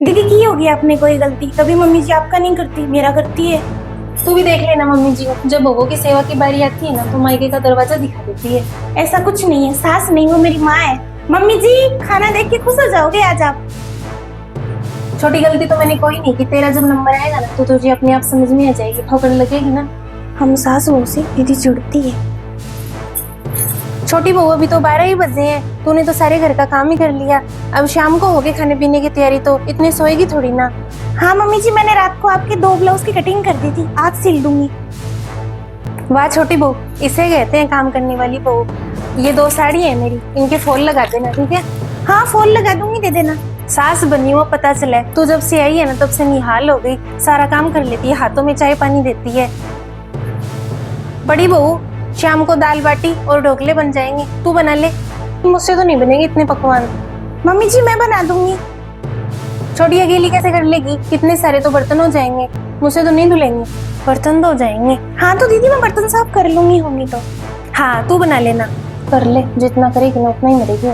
दीदी की होगी आपने कोई गलती? कभी मम्मी जी आपका नहीं करती, मेरा करती है। तू भी देख लेना मम्मी जी को, जब बहू की सेवा की बारी आती है ना तो मायके का दरवाजा दिखा देती है। ऐसा कुछ नहीं है, सास नहीं, वो मेरी माँ है। मम्मी जी खाना देख के खुश हो जाओगे आज आप। छोटी गलती तो मैंने कोई नहीं की, तेरा जब नंबर आएगा ना तो तुझे अपने आप समझ में आ जाएगी, ठोकर लगेगी ना। हम सास बहू से दीदी चिढ़ती है। छोटी बहू अभी तो 12 ही बजे हैं, तूने तो सारे घर का काम ही कर लिया। अब शाम को होगी खाने पीने की तैयारी, तो इतने सोएगी थोड़ी ना। हाँ मम्मी जी, मैंने रात को आपके 2 ब्लाउज की कटिंग कर दी थी, आज सिल दूंगी। वाह छोटी बहू, इसे कहते हैं काम करने वाली बहू। ये 2 साड़ी है मेरी, इनके फॉल लगा देना, ठीक है? हाँ फॉल लगा दूंगी, दे देना। सास बनी हो पता चला है, तू जब से आई है ना तब से निहाल हो गई, सारा काम कर लेती है, हाथों में चाय पानी देती है। बड़ी बहू, शाम को दाल बाटी और ढोकले बन जाएंगे, तू बना ले, मुझसे तो नहीं बनेंगे इतने पकवान। मम्मी जी मैं बना दूंगी। छोटी अकेली कैसे कर लेगी, कितने सारे तो बर्तन हो जाएंगे, मुझसे तो नहीं धुलेंगे, बर्तन धो जाएंगे। हाँ तो दीदी मैं बर्तन साफ कर लूंगी, होंगी तो। हाँ तू बना लेना, कर ले, जितना करेगी ना उतना ही मरेगी।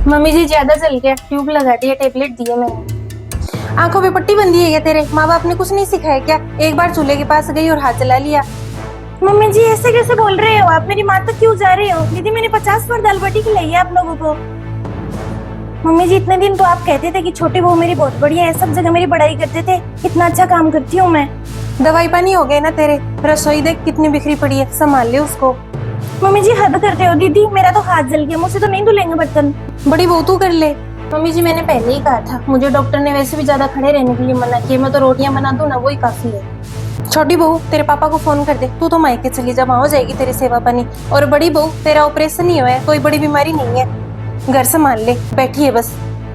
मम्मी जी ज्यादा जल गया, ट्यूब लगा दिया, टेबलेट दिया मैंने। आंखों पे पट्टी बंधी है क्या तेरे? माँ बाप ने कुछ नहीं सिखाया क्या? एक बार चूल्हे के पास गई और हाथ जला लिया। मम्मी जी ऐसे कैसे बोल रहे हो आप? मेरी माँ तक क्यों जा रहे हो? दीदी मैंने 50 बार दाल बाटी खिलाई है आप लोगों को। मम्मी जी इतने दिन तो आप कहते थे कि छोटी बहू मेरी बहुत बढ़िया है, सब जगह मेरी बड़ाई करते थे, इतना अच्छा काम करती हूँ मैं। दवाई पानी हो गए ना तेरे? रसोई देख कितनी बिखरी पड़ी है, संभाल ले उसको। मम्मी जी हद करते हो दीदी, मेरा तो हाथ जल गया, मुझसे तो नहीं धुलेंगे बर्तन। बड़ी बहू तू कर ले। मम्मी जी मैंने पहले ही कहा था, मुझे डॉक्टर ने वैसे भी ज्यादा खड़े रहने के लिए मना किया, मैं तो रोटियां बना दूं ना, वही काफी है। छोटी बहू तेरे पापा को फोन कर दे, तू तो मायके चली जा, वहां हो जाएगी तेरी सेवा पानी। और बड़ी बहू तेरा ऑपरेशन ही हुआ है, कोई बड़ी बीमारी नहीं है, घर संभाल ले, बैठी है बस।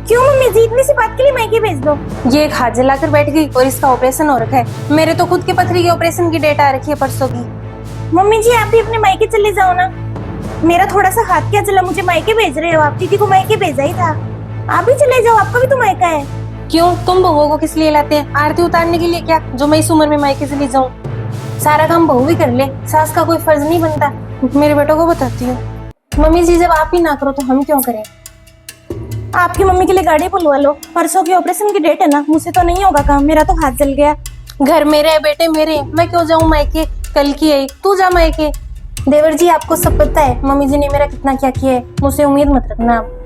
क्यों मम्मी जी, इतनी सी बात के लिए मायके भेज दो? ये एक हाथ जलाकर बैठ गई और इसका ऑपरेशन हो रखा है। मेरे तो खुद के पथरी के ऑपरेशन की डेट आ रखी है परसों की। मम्मी जी आप भी अपने मायके चले जाओ ना, मेरा थोड़ा सा हाथ क्या चला, मुझे मायके भेज रहे हो आप? दीदी को मायके भेजा ही था, आप भी चले जाओ, आपका भी तो मायका है। क्यों, तुम बहुओं को किस लिए लाते हैं? आरती उतारने के लिए क्या, जो मैं इस उम्र में मायके चली जाऊं? सारा काम बहू भी कर ले, सास का कोई फर्ज नहीं बनता। मेरे बेटों को बताती हूँ। मम्मी जी जब आप ही ना करो तो हम क्यों करें? आपकी मम्मी के लिए गाड़ी बुलवा लो, परसों की ऑपरेशन की डेट है ना, मुझसे तो नहीं होगा काम, मेरा तो हाथ जल गया। घर मेरे है, बेटे मेरे हैं, मैं क्यों जाऊं मायके? कल की आई, तू जा मायके। देवर जी आपको सब पता है मम्मी जी ने मेरा कितना क्या किया है, मुझसे उम्मीद मत रखना आप।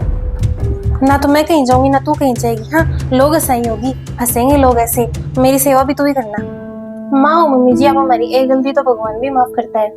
ना तो मैं कहीं जाऊंगी ना तू कहीं जाएगी। हाँ लोग हंसाई होगी, हंसेंगे लोग ऐसे, मेरी सेवा भी तू ही करना। माँ हो मम्मी जी आप हमारी, एक गलती तो भगवान भी माफ करता है।